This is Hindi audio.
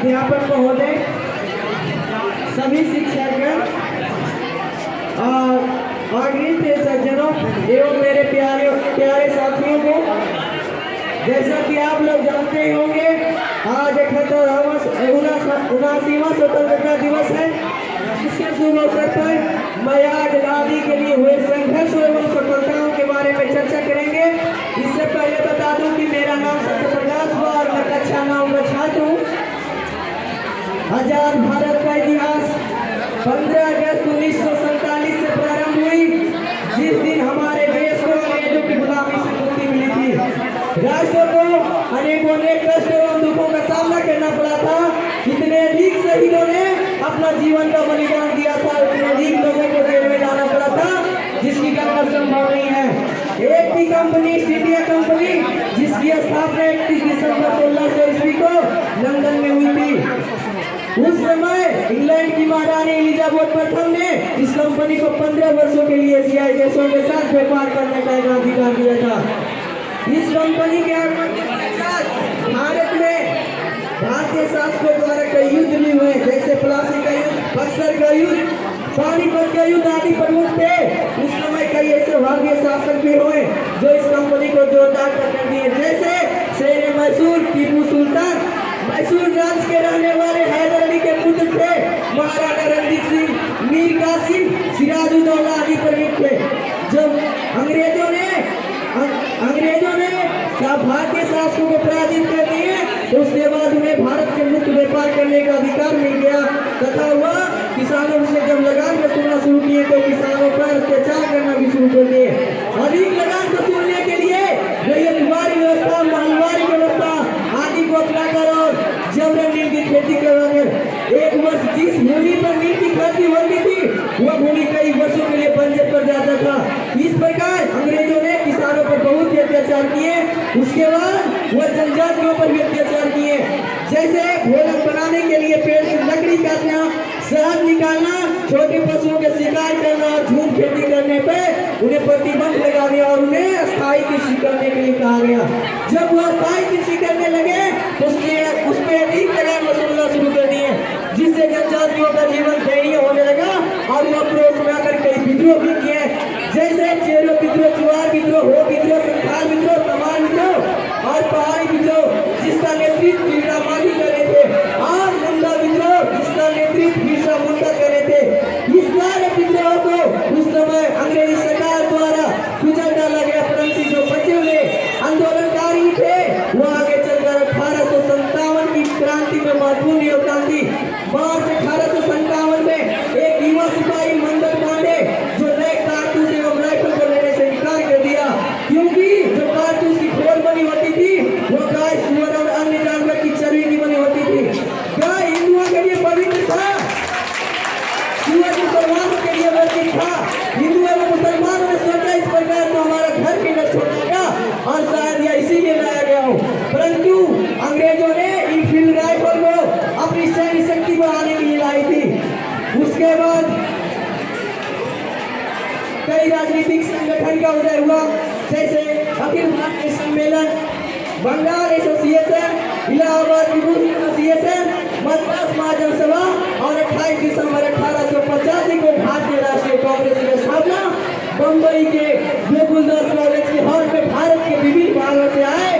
अध्यापक महोदय, सभी शिक्षकगण और गृह सज्जनों एवं मेरे प्यारे प्यारे साथियों को, जैसा कि आप लोग जानते ही होंगे, आज 79वां स्वतंत्रता दिवस है। इसके शुभ अवसर पर मैं आज आजादी के लिए हुए संघर्ष एवं सफलताओं के बारे में चर्चा करेंगे। इससे पहले बता दूं कि मेरा नाम सत्यप्रकाश हुआ और मैं कक्षा 9 का छात्र हूँ। आजाद भारत का इतिहास 15 अगस्त 1947 से प्रारंभ हुई, जिस दिन हमारे देश को अंग्रेजों की गुलामी से मुक्ति मिली थी। राष्ट्र को अनेकों कष्ट एवं दुखों का सामना करना पड़ा था। इतने अधिक शहीदों ने अपना जीवन का बलिदान दिया था, इतने अधिक लोगों को जेल में जाना पड़ा था, जिसकी गणना संभव नहीं है। एक थी कंपनी, ईस्ट इंडिया कंपनी, जिसकी स्थापना 31 दिसंबर 1600 ईस्वी को लंदन में हुई थी। उस समय इंग्लैंड की महारानी एलिजाबेथ प्रथम ने इस कंपनी को 15 वर्षों के लिए एशियाई देशों के साथ व्यापार करने का अधिकार दिया था। इस कंपनी के आगमन के पश्चात भारत में भारतीय शासकों द्वारा कई युद्ध भी हुए, जैसे प्लासी का युद्ध, बक्सर का युद्ध, पानीपत का युद्ध आदि प्रमुख थे। उस समय कई ऐसे भारतीय शासक भी हुए जो इस कंपनी को जोरदार टक्कर दिए, जैसे शेर मैसूर टीपू सुल्तान। मैसूर राज्य के रहने वाले हैदर अली के पुत्र थे महाराणा रणजीत सिंह, मीर कासिम, सिराजुद्दौला आदि प्रमुख थे। जब अंग्रेजों ने भारतीय शासकों को पराजित कर दिए, तो उसके बाद उन्हें भारत से मुक्त व्यापार करने का अधिकार मिल गया तथा वह किसानों से जब लगान वसूलना शुरू किए तो किसानों पर अत्याचार करना भी शुरू कर दिए। अधिक लगान वसूलने के लिए रैयतवारी व्यवस्था, महलवारी व्यवस्था आदि को अपनाकर और जबरन नील की खेती करवाकर एक वर्ष जिस भूमि पर नील की खेती होती थी, वह भूमि कई वर्षों के लिए बंजर पर जाता था। इस प्रकार अंग्रेजों ने किसानों पर बहुत ही अत्याचार किए। उसके बाद वह जनजातियों पर भी अत्याचार किए, जैसे भोजन बनाने के लिए पेड़ से लकड़ी काटना, शहद निकालना, छोटे पशुओं के शिकार करना और झूठ खेती करने पे उन्हें प्रतिबंध लगा दिया और उन्हें अस्थायी कृषि करने के लिए कहा गया। जब वह अस्थायी कृषि करने लगे तो उस पर अधिक लगान वसूलना शुरू कर दिए, जिससे जनजातियों का जीवन दयनीय होने लगा और वह क्रोध में आकर कई विद्रोह भी किए, जैसे चेरो विद्रोह, चुआर विद्रोह, हो विद्रोह, संथाल विद्रोह, तमार विद्रोह और पहाड़ी विद्रोह, जिसका नेतृत्व बिरसा मांझी कर रहे थे, और मुंडा विद्रोह, जिसका नेतृत्व बिरसा मुंडा कर रहे थे। इस सारे विद्रोह को उस समय अंग्रेजी सरकार द्वारा कुचल डाला गया, परंतु जो बचे हुए आंदोलनकारी थे वह आगे चलकर 1857 की क्रांति में महत्वपूर्ण योगदान दी। मार्च 1857 में एक युवा सिपाही मंगल पांडे जो नए कारतूस एवं राइफल को लेने से इनकार कर दिया, क्योंकि जो कारतूस की खोल बनी होती थी वो गाय, सुअर और अन्य जानवर की चर्बी की बनी होती थी। गाय हिंदुओं के लिए पवित्र था, सुअर मुसलमानों के लिए वर्जित था। हिंदू एवं मुसलमानों ने सोचा इस प्रकार तो हमारा घर भी न छोड़ेगा और शायद यह इसीलिए लाया गया हो, परंतु अंग्रेजों ने इनफील्ड राइफल को अपनी सैन्य शक्ति बढ़ाने के लिए लाई थी। उसके बाद कई राजनीतिक संगठन का उदय हुआ, जैसे अखिल भारतीय सम्मेलन, Bengal association, Allahabad people's association, Madras Mahajan Sabha और 28 दिसंबर 1885 को भारतीय राष्ट्रीय कांग्रेस की स्थापना। बम्बई के गोकुलदास कॉलेज के हॉल में भारत के विभिन्न भागों से आए